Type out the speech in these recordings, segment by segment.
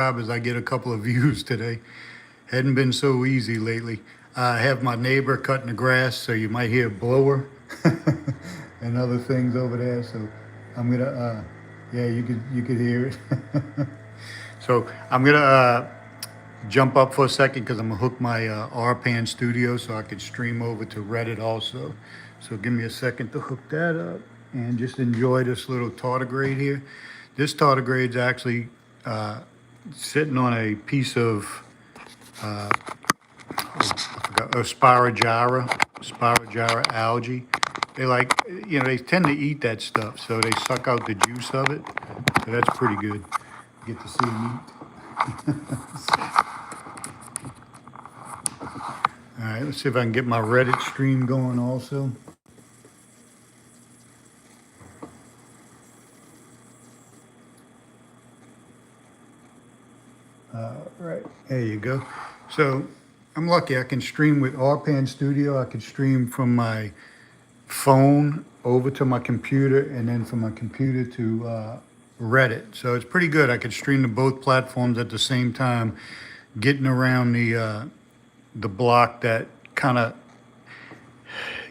I get a couple of views today. Hadn't been so easy lately. I have my neighbor cutting the grass, so you might hear a blower and other things over there. So I'm gonna, yeah, you could hear it. So I'm gonna jump up for a second because I'm gonna hook my RPan Studio so I can stream over to Reddit also. So give me a second to hook that up and just enjoy this little tardigrade here. This tardigrade's actually sitting on a piece of spirogyra algae. They like, they tend to eat that stuff, so they suck out the juice of it. So that's pretty good. Get to see them eat. All right, let's see if I can get my Reddit stream going also. Right, there you go. So I'm lucky I can stream with RPan Studio. I can stream from my phone over to my computer and then from my computer to Reddit. So it's pretty good. I can stream to both platforms at the same time, getting around the block that kind of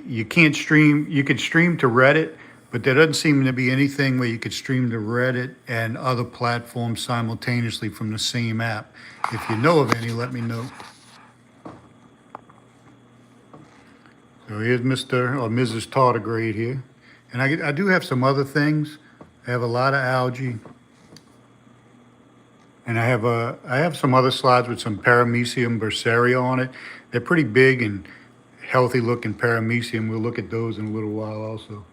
you can't stream. You could stream to Reddit, but there doesn't seem to be anything where you could stream to Reddit and other platforms simultaneously from the same app. If you know of any, let me know. So here's Mr. or Mrs. Tardigrade here. And I do have some other things. I have a lot of algae. And I have some other slides with some Paramecium bursaria on it. They're pretty big and healthy looking Paramecium. We'll look at those in a little while also.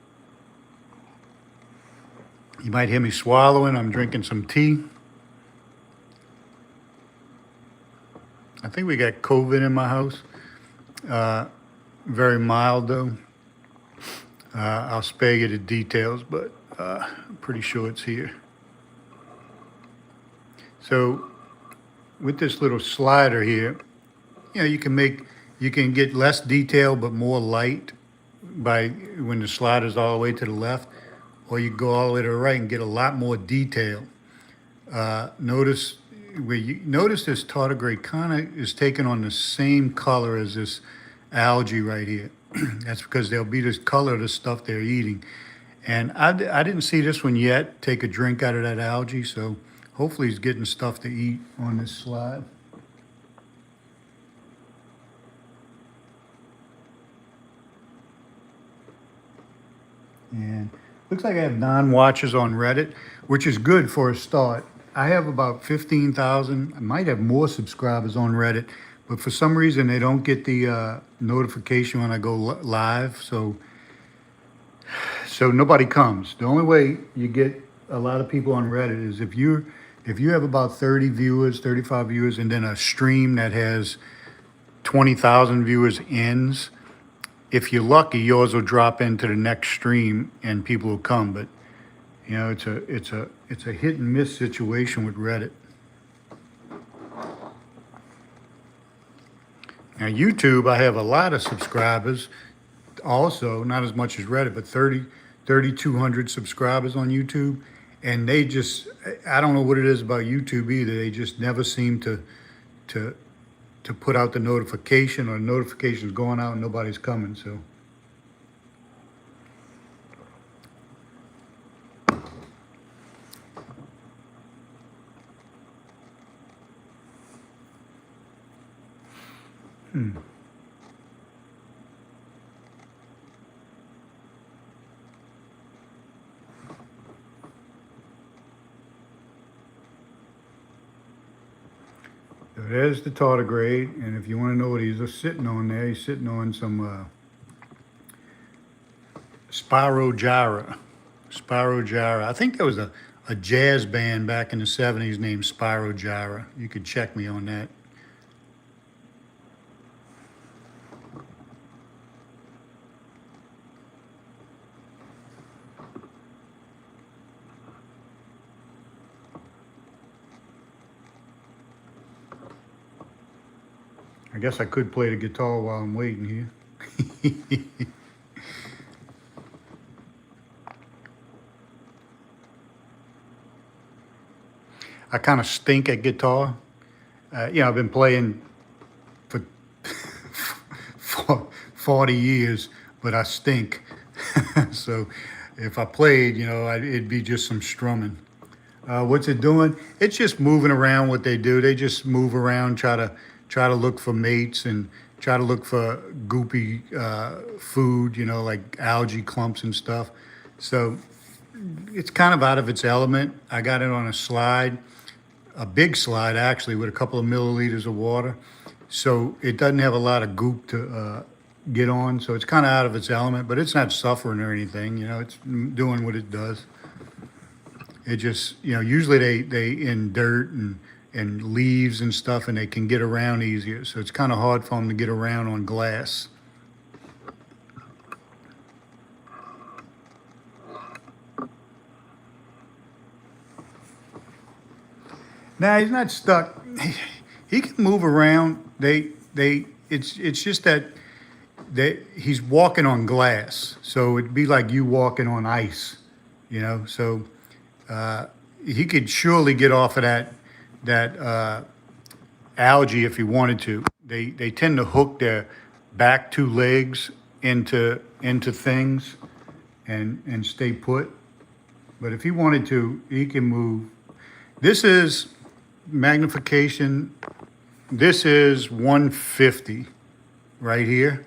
You might hear me swallowing. I'm drinking some tea. I think we got COVID in my house. Very mild though. I'll spare you the details, but I'm pretty sure it's here. So with this little slider here, you can get less detail but more light by when the slider's all the way to the left, or you go all the way to the right and get a lot more detail. Notice this tardigrade kind of is taking on the same color as this algae right here. That's because they'll be this color of the stuff they're eating. And I didn't see this one yet take a drink out of that algae, so hopefully he's getting stuff to eat on this slide. And looks like I have non-watchers on Reddit, which is good for a start. I have about 15,000. I might have more subscribers on Reddit, but for some reason they don't get the notification when I go live. So nobody comes. The only way you get a lot of people on Reddit is if you have about 30 viewers, 35 viewers, and then a stream that has 20,000 viewers ends. If you're lucky, yours will drop into the next stream and people will come. But it's a hit and miss situation with Reddit. Now YouTube, I have a lot of subscribers. Also, not as much as Reddit, but 3,200 subscribers on YouTube. And I don't know what it is about YouTube either. They just never seem to put out the notification, or notifications going out and nobody's coming. So So there's the tardigrade, and if you want to know what he's sitting on there, he's sitting on some spirogyra. Spirogyra. I think there was a jazz band back in the 70s named Spirogyra. You could check me on that. I guess I could play the guitar while I'm waiting here. I kind of stink at guitar. I've been playing for, for 40 years, but I stink. So if I played, it'd be just some strumming. What's it doing? It's just moving around. What they do, they just move around, try to look for mates and try to look for goopy food, like algae clumps and stuff. So it's kind of out of its element. I got it on a slide, a big slide actually, with a couple of milliliters of water. So it doesn't have a lot of goop to get on. So it's kind of out of its element, but it's not suffering or anything. It's doing what it does. It just, usually they in dirt and leaves and stuff, and they can get around easier. So it's kind of hard for them to get around on glass. Now he's not stuck. He can move around. It's just that he's walking on glass. So it'd be like you walking on ice, So he could surely get off of that algae if he wanted to. They tend to hook their back two legs into things and stay put. But if he wanted to, he can move. This is magnification. This is 150 right here.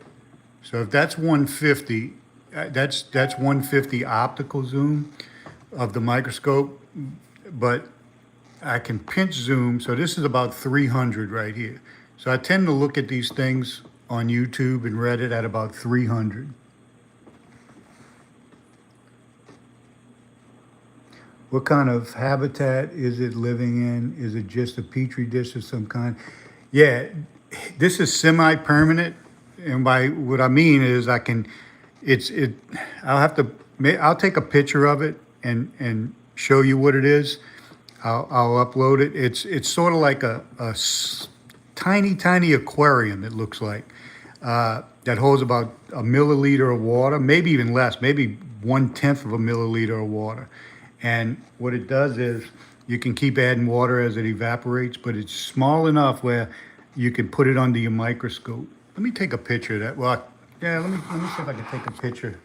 So if that's 150, that's 150 optical zoom of the microscope, but I can pinch zoom. So this is about 300 right here. So I tend to look at these things on YouTube and Reddit at about 300. What kind of habitat is it living in? Is it just a petri dish of some kind? Yeah, this is semi-permanent, and by what I mean is I'll take a picture of it and show you what it is. I'll upload it. It's sort of like a tiny aquarium. It looks like that holds about a milliliter of water, maybe even less, maybe 1/10 of a milliliter of water. And what it does is you can keep adding water as it evaporates, but it's small enough where you can put it under your microscope. Let me take a picture of that. Well, yeah, let me see if I can take a picture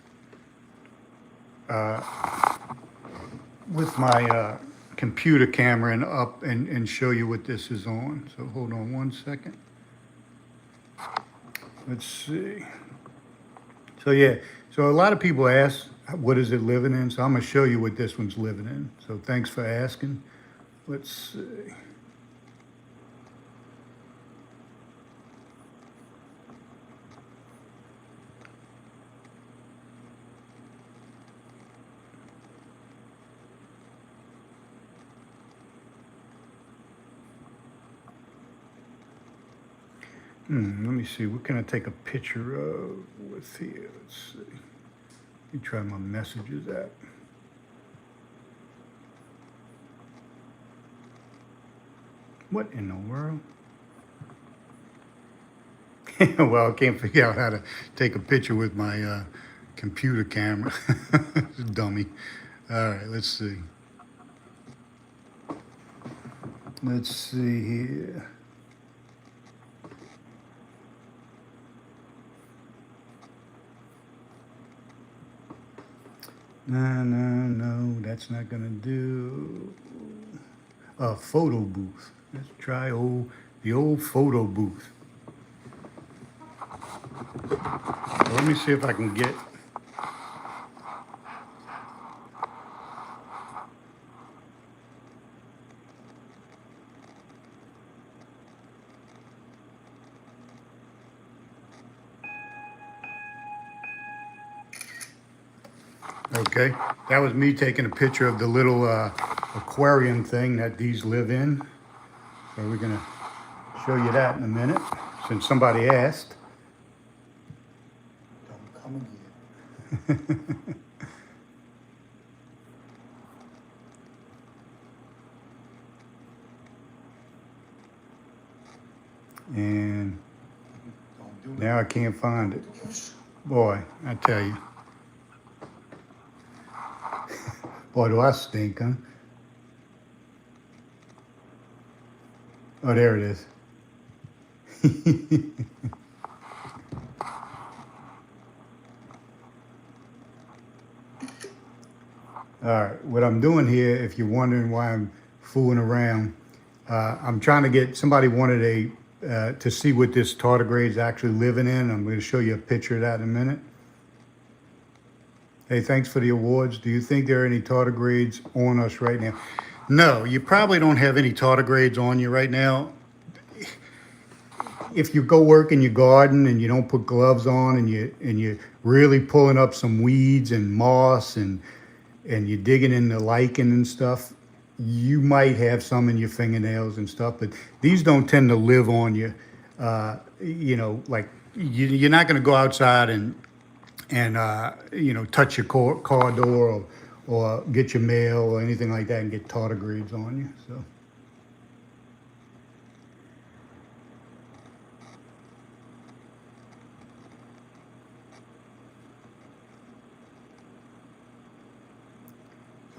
with my computer camera and show you what this is on. So hold on one second. Let's see. So yeah, so a lot of people ask, what is it living in? So I'm gonna show you what this one's living in. So thanks for asking. Let's see. Let me see. What can I take a picture of with here? Let's see. Let me try my messages app. What in the world? Well, I can't figure out how to take a picture with my computer camera. Dummy. All right, let's see. Let's see here. No, that's not gonna do. A photo booth. Let's try the old photo booth. So let me see if I can get. Okay, that was me taking a picture of the little aquarium thing that these live in. So we're gonna show you that in a minute, since somebody asked. Don't come again. And now I can't find it. Boy, I tell you. Boy, do I stink, huh? Oh, there it is. All right, what I'm doing here, if you're wondering why I'm fooling around, I'm trying to get, somebody wanted to see what this tardigrade is actually living in. I'm going to show you a picture of that in a minute. Hey, thanks for the awards. Do you think there are any tardigrades on us right now? No, you probably don't have any tardigrades on you right now. If you go work in your garden and you don't put gloves on and you're really pulling up some weeds and moss and you're digging in the lichen and stuff, you might have some in your fingernails and stuff, but these don't tend to live on you. You know, like you're not going to go outside and you know, touch your car door or get your mail or anything like that and get tardigrades on you. So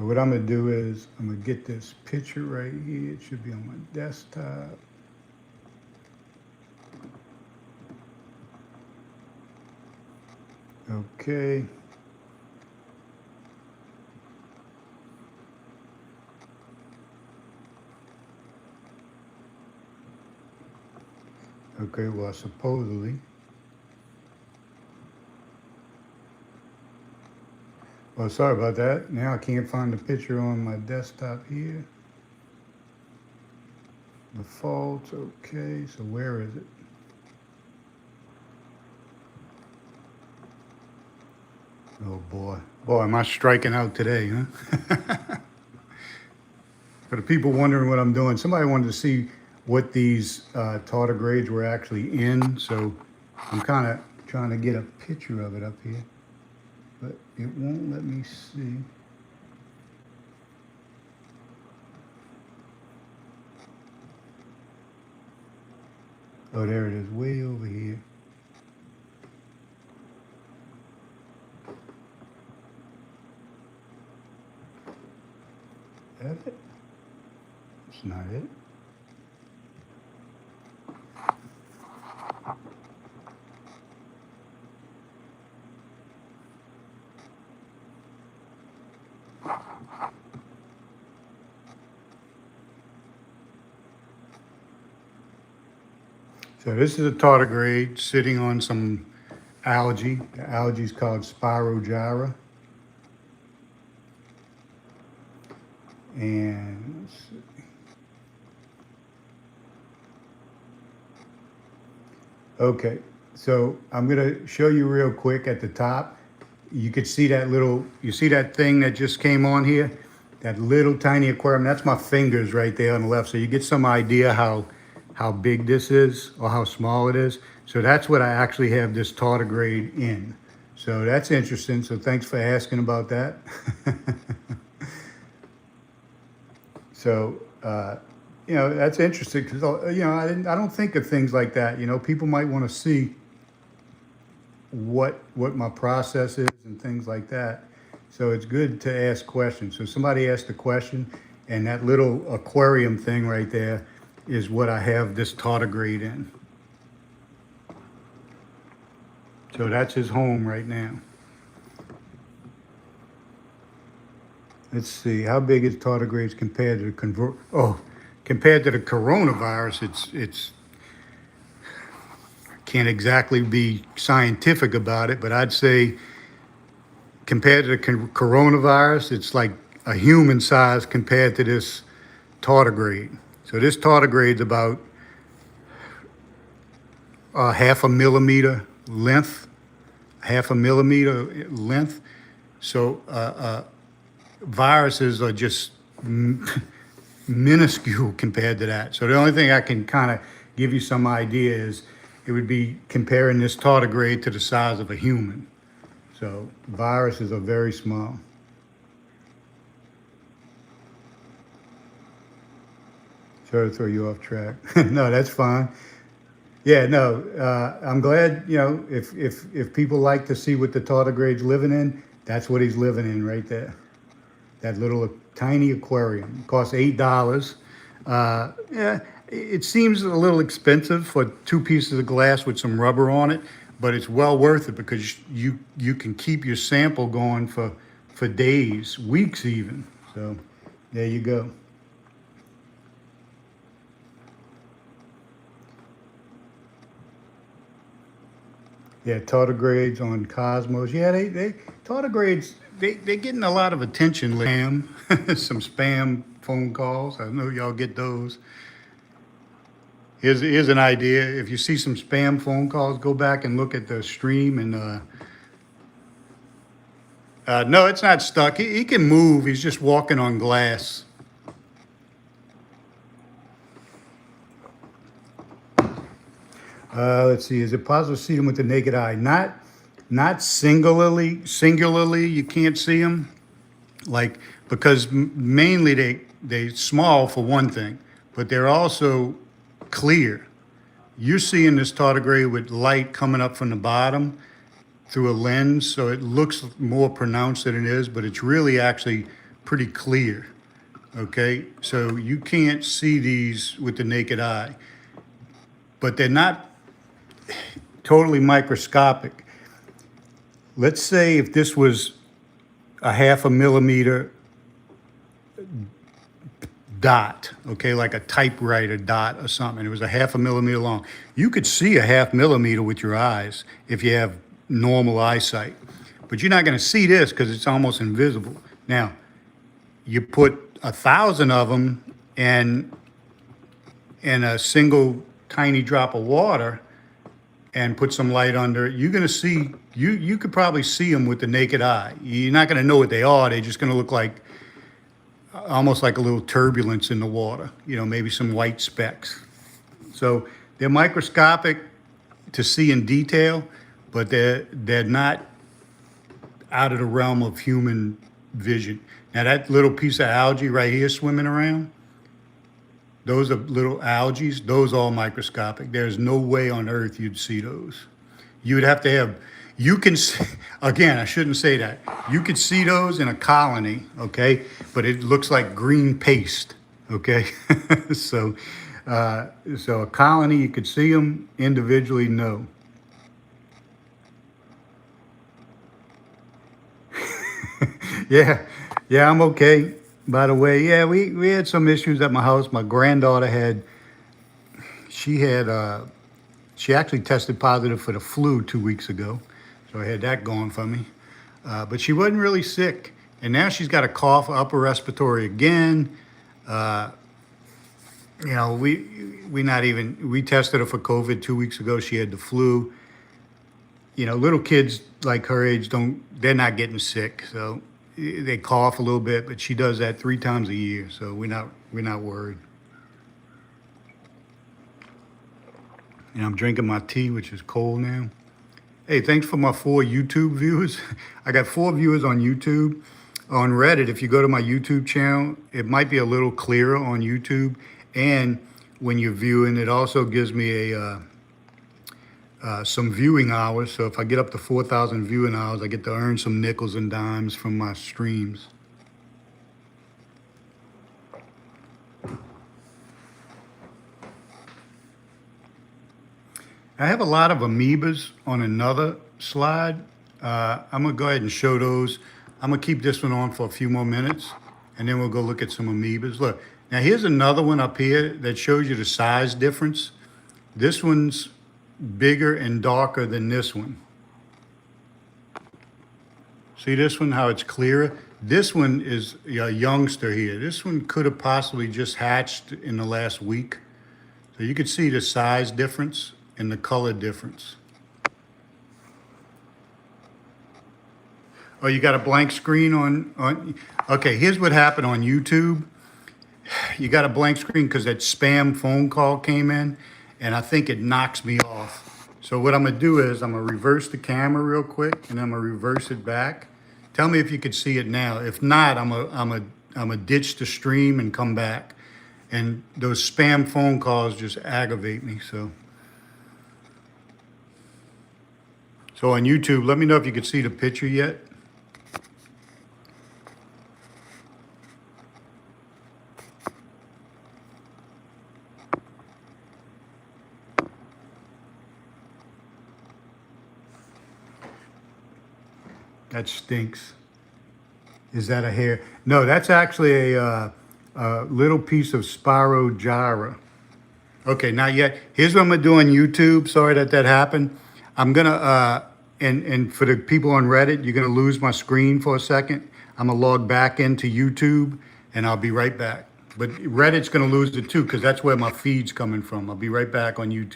what I'm gonna do is I'm gonna get this picture right here. It should be on my desktop. Okay. Okay, well, supposedly. Well, sorry about that. Now I can't find the picture on my desktop here. Defaults, okay, so where is it? Oh boy. Boy, am I striking out today, huh? For the people wondering what I'm doing, somebody wanted to see what these tardigrades were actually in, so I'm kind of trying to get a picture of it up here, but it won't let me see. Oh, there it is, way over here. Is that it? That's not it. So this is a tardigrade sitting on some algae. The algae is called Spirogyra. And let's see. Okay, so I'm gonna show you real quick at the top. You could see that little, you see that thing that just came on here? That little tiny aquarium, that's my fingers right there on the left. So you get some idea how big this is or how small it is. So that's what I actually have this tardigrade in. So that's interesting. So thanks for asking about that. So, you know, that's interesting because, you know, I don't think of things like that. You know, people might want to see what my process is and things like that. So it's good to ask questions. So somebody asked a question, and that little aquarium thing right there is what I have this tardigrade in. So that's his home right now. Let's see, how big is tardigrades compared to compared to the coronavirus? It's can't exactly be scientific about it, but I'd say compared to the coronavirus, it's like a human size compared to this tardigrade. So this tardigrade's about half a millimeter length, So viruses are just minuscule compared to that. So the only thing I can kind of give you some idea is it would be comparing this tardigrade to the size of a human. So viruses are very small. Sorry to throw you off track. No, that's fine. Yeah, no, I'm glad, you know, if people like to see what the tardigrade's living in, that's what he's living in right there. That little tiny aquarium. It costs $8. Yeah, It seems a little expensive for two pieces of glass with some rubber on it, but it's well worth it because you can keep your sample going for days, weeks even. So there you go. Yeah, tardigrades on Cosmos. Yeah, they tardigrades they're getting a lot of attention. Spam, some spam phone calls. I know y'all get those. Here's an idea. If you see some spam phone calls, go back and look at the stream and no, it's not stuck. He can move. He's just walking on glass. Let's see. Is it possible to see them with the naked eye? Not singularly. Singularly, you can't see them. Like because mainly they small for one thing, but they're also clear. You're seeing this tardigrade with light coming up from the bottom through a lens, so it looks more pronounced than it is, but it's really actually pretty clear. Okay, so you can't see these with the naked eye, but they're not totally microscopic. Let's say if this was a half a millimeter dot, okay, like a typewriter dot or something. It was a half a millimeter long. You could see a half millimeter with your eyes if you have normal eyesight, but you're not going to see this because it's almost invisible. Now, you put 1,000 of them in a single tiny drop of water and put some light under it, you're going to see, you could probably see them with the naked eye. You're not going to know what they are. They're just going to look like almost like a little turbulence in the water, maybe some white specks. So they're microscopic to see in detail, but they're not out of the realm of human vision. Now that little piece of algae right here swimming around, those are little algae, those are all microscopic. There's no way on earth you'd see those. You would have to have, you can, again, I shouldn't say that. You could see those in a colony, okay? But it looks like green paste, okay? So a colony, you could see them individually, no. Yeah, I'm okay. By the way, yeah, we had some issues at my house. My granddaughter she actually tested positive for the flu 2 weeks ago. So I had that going for me. But she wasn't really sick. And now she's got a cough, upper respiratory again. We tested her for COVID 2 weeks ago. She had the flu. Little kids like her age they're not getting sick. So they cough a little bit, but she does that 3 times a year. So we're not worried. I'm drinking my tea, which is cold now. Hey, thanks for my 4 YouTube viewers. I got 4 viewers on YouTube. On Reddit, if you go to my YouTube channel, it might be a little clearer on YouTube. And when you're viewing, it also gives me some viewing hours. So if I get up to 4,000 viewing hours, I get to earn some nickels and dimes from my streams. I have a lot of amoebas on another slide. I'm gonna go ahead and show those. I'm gonna keep this one on for a few more minutes and then we'll go look at some amoebas. Look, now here's another one up here that shows you the size difference. This one's bigger and darker than this one. See this one, how it's clearer? This one is a youngster here. This one could have possibly just hatched in the last week. So you could see the size difference and the color difference. Oh, you got a blank screen on? Okay, here's what happened on YouTube. You got a blank screen because that spam phone call came in, and I think it knocks me off. So what I'm gonna do is I'm gonna reverse the camera real quick, and I'm gonna reverse it back. Tell me if you could see it now. If not, I'm a ditch the stream and come back. And those spam phone calls just aggravate me. So on YouTube, let me know if you could see the picture yet. That stinks. Is that a hair? No, that's actually a little piece of Spirogyra. Okay, not yet. Here's what I'm gonna do on YouTube. Sorry that happened. I'm gonna and for the people on Reddit, you're gonna lose my screen for a second. I'm gonna log back into YouTube and I'll be right back. But Reddit's gonna lose it too because that's where my feed's coming from. I'll be right back on YouTube.